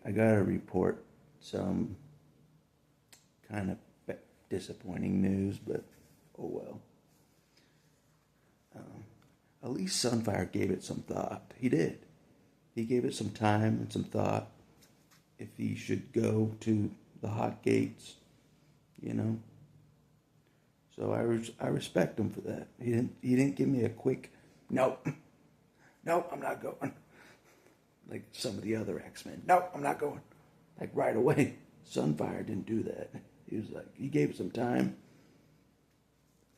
I gotta report some kind of disappointing news, but oh well. At least SunFire gave it some thought. He did. He gave it some time and some thought. If he should go to the hot gates, you know. So I respect him for that. He didn't give me a quick no, no, I'm not going. Like some of the other X-Men. No, I'm not going. Like right away. SunFire didn't do that. He was like, he gave some time,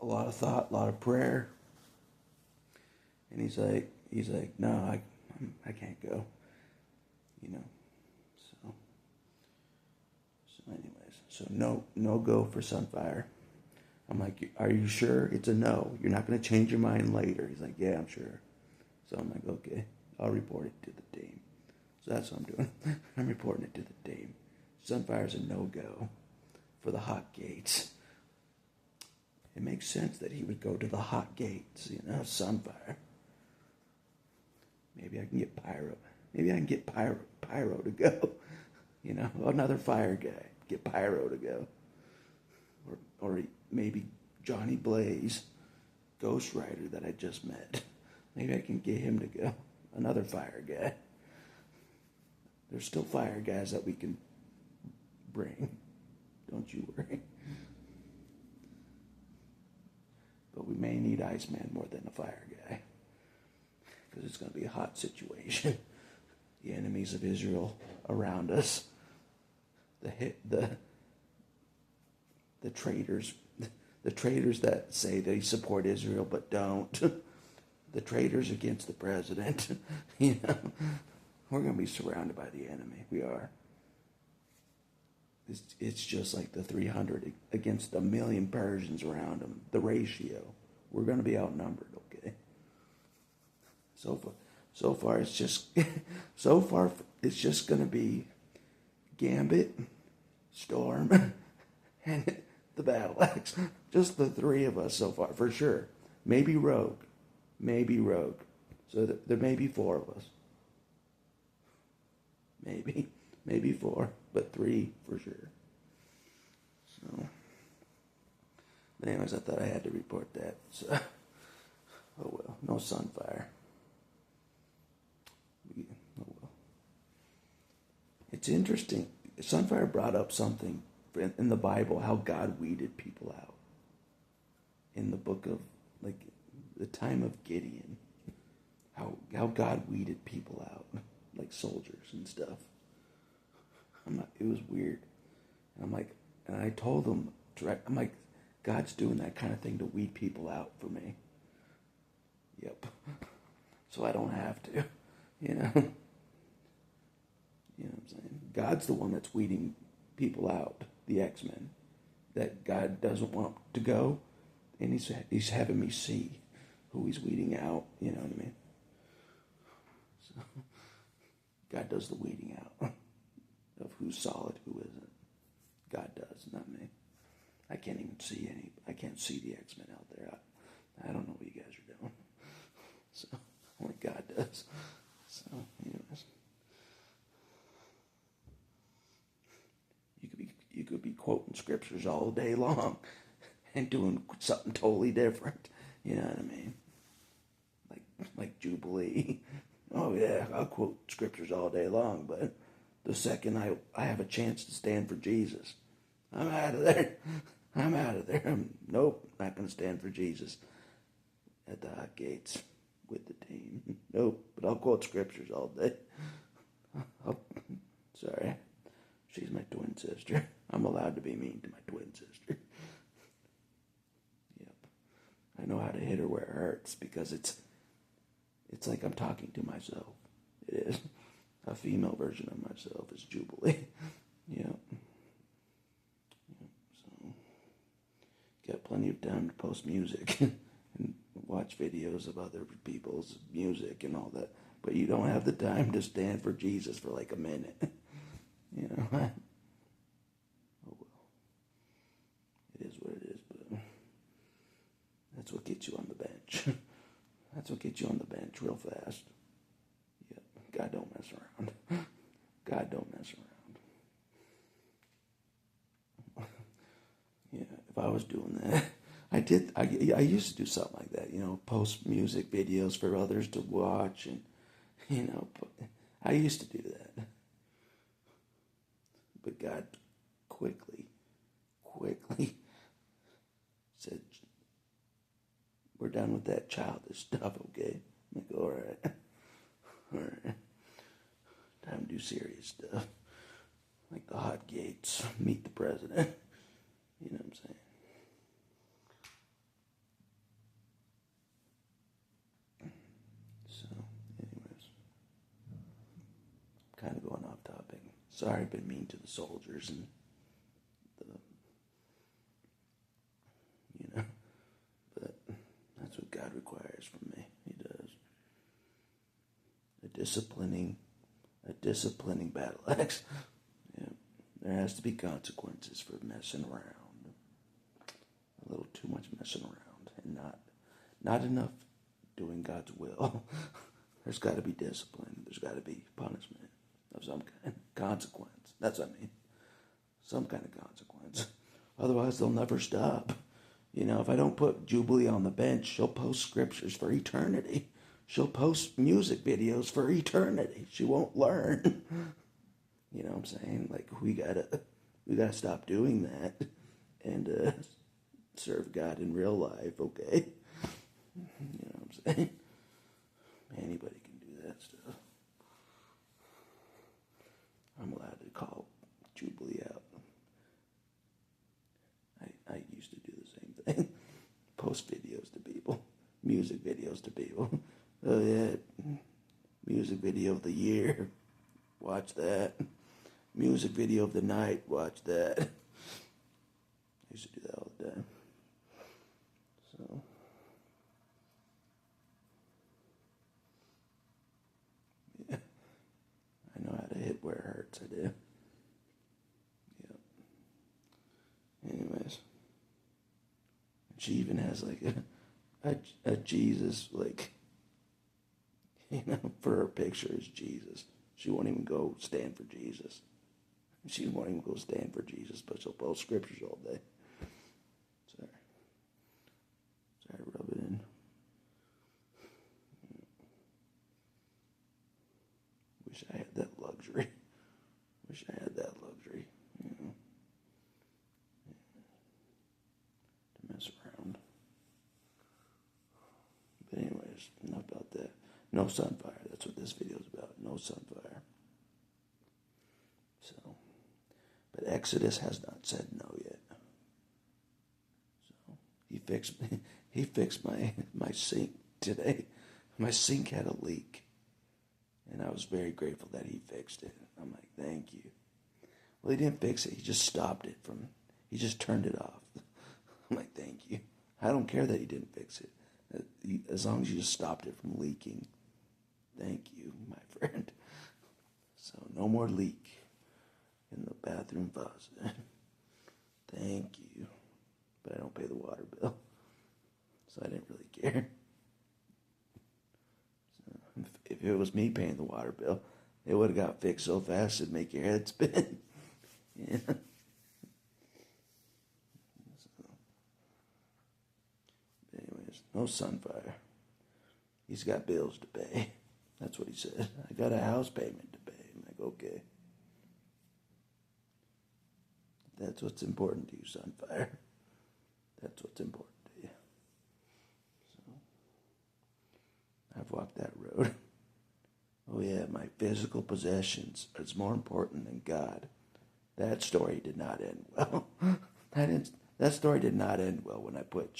a lot of thought, a lot of prayer. And he's like, no, I can't go. You know. So anyways, so no go for SunFire. I'm like, are you sure? It's a no. You're not going to change your mind later. He's like, yeah, I'm sure. So I'm like, okay, I'll report it to the team. So that's what I'm doing. I'm reporting it to the team. SunFire's a no-go for the hot gates. It makes sense that he would go to the hot gates, you know, SunFire. Maybe I can get Pyro. Maybe I can get Pyro to go. You know, another fire guy. Get Pyro to go. Or maybe Johnny Blaze, Ghost Rider that I just met. Maybe I can get him to go. Another fire guy. There's still fire guys that we can bring. Don't you worry. But we may need Iceman more than a fire guy. Because it's going to be a hot situation. The enemies of Israel around us. The traitors. The traitors that say they support Israel but don't. The traitors against the president. You know, we're going to be surrounded by the enemy. We are. It's just like the 300 against a million Persians around them. The ratio. We're going to be outnumbered, okay? So far it's just going to be Gambit, Storm, and the Battle Axe. Just the three of us so far, for sure. Maybe Rogue. So there may be four of us. Maybe four, but three for sure. So, but anyways, I thought I had to report that. So, oh well, no SunFire. Oh well. It's interesting. SunFire brought up something in the Bible, how God weeded people out. In the book of, like, the time of Gideon. How God weeded people out. Like soldiers and stuff. It was weird. And I told him, I'm like, God's doing that kind of thing to weed people out for me. Yep. So I don't have to, you know. You know what I'm saying? God's the one that's weeding people out, the X-Men, that God doesn't want to go, and he's having me see who he's weeding out, you know what I mean? So, God does the weeding out of who's solid, who isn't. God does, not me. I can't see the X-Men out there. I don't know what you guys are doing. So, only God does. So, anyways. You could be quoting scriptures all day long and doing something totally different. You know what I mean? Like Jubilee. Oh yeah, I'll quote scriptures all day long, but the second I have a chance to stand for Jesus, I'm out of there. Nope, not going to stand for Jesus at the hot gates with the team. Nope, but I'll quote scriptures all day. Sorry, she's my twin sister. I'm allowed to be mean to my twin sister. Yep, I know how to hit her where it hurts because it's like I'm talking to myself. It is. A female version of myself is Jubilee. Yep. So, got plenty of time to post music and watch videos of other people's music and all that. But you don't have the time to stand for Jesus for like a minute. You know? Oh well. It is what it is, but that's what gets you on the bench. That's what gets you on the bench real fast. Yep. God don't mess around. God don't mess around. Yeah, if I was doing that, I used to do something like that, post music videos for others to watch, and, I used to do that. But God quickly said, we're done with that childish stuff, okay? I'm like, all right. Time to do serious stuff. Like the hot gates, meet the president. You know what I'm saying? So, anyways, I'm kind of going off topic. Sorry, I've been mean to the soldiers and the, but that's what God requires from me. He does. A disciplining battle axe. Yeah. There has to be consequences for messing around. A little too much messing around and not enough doing God's will. There's got to be discipline. There's got to be punishment of some kind. Consequence. That's what I mean. Some kind of consequence. Otherwise, they'll never stop. If I don't put Jubilee on the bench, she'll post scriptures for eternity. She'll post music videos for eternity. She won't learn. You know what I'm saying? Like, we gotta stop doing that and serve God in real life, okay? You know what I'm saying? Anybody can do that stuff. I'm allowed to call Jubilee out. I used to do the same thing. Post videos to people. Music videos to people. Oh yeah, music video of the year. Watch that. Music video of the night. Watch that. I used to do that all the time. So, yeah. I know how to hit where it hurts. I do. Yep. Anyways. She even has like a Jesus, like, for her picture is Jesus. She won't even go stand for Jesus. She won't even go stand for Jesus, but she'll post scriptures all day. Sorry, rub it in. Wish I had that luxury. To mess around. But anyways, enough about that. No SunFire. That's what this video is about. No SunFire. So, but Exodus has not said no yet. So he fixed my sink today. My sink had a leak, and I was very grateful that he fixed it. I'm like, thank you. Well, he didn't fix it. He just stopped it he just turned it off. I'm like, thank you. I don't care that he didn't fix it. As long as you just stopped it from leaking. Thank you, my friend. So no more leak in the bathroom faucet. Thank you. But I don't pay the water bill. So I didn't really care. So if it was me paying the water bill, it would have got fixed so fast it'd make your head spin. Yeah. Anyways, no SunFire. He's got bills to pay. That's what he said. I got a house payment to pay. I'm like, okay. That's what's important to you, SunFire. That's what's important to you. So, I've walked that road. Oh yeah, my physical possessions is more important than God. That story did not end well. That story did not end well when I put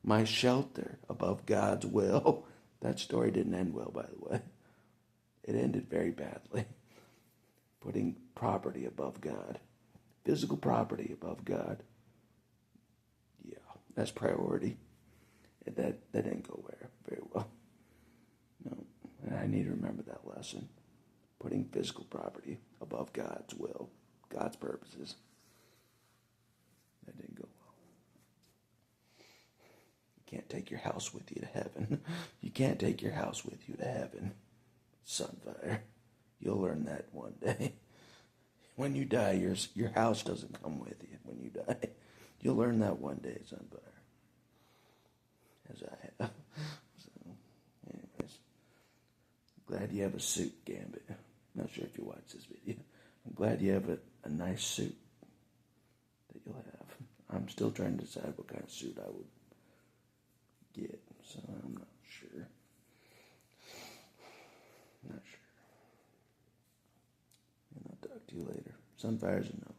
my shelter above God's will. That story didn't end well, by the way. It ended very badly. Putting property above God. Physical property above God. Yeah, that's priority. And that didn't go very well. No, and I need to remember that lesson. Putting physical property above God's will, God's purposes. That didn't go well. You can't take your house with you to heaven. You can't take your house with you to heaven. SunFire. You'll learn that one day. When you die, your house doesn't come with you when you die. You'll learn that one day, SunFire. As I have. So, anyways. Glad you have a suit, Gambit. Not sure if you watch this video. I'm glad you have a nice suit that you'll have. I'm still trying to decide what kind of suit I would get, so I'm not sure. Not sure. And I'll talk to you later. SunFire's a no.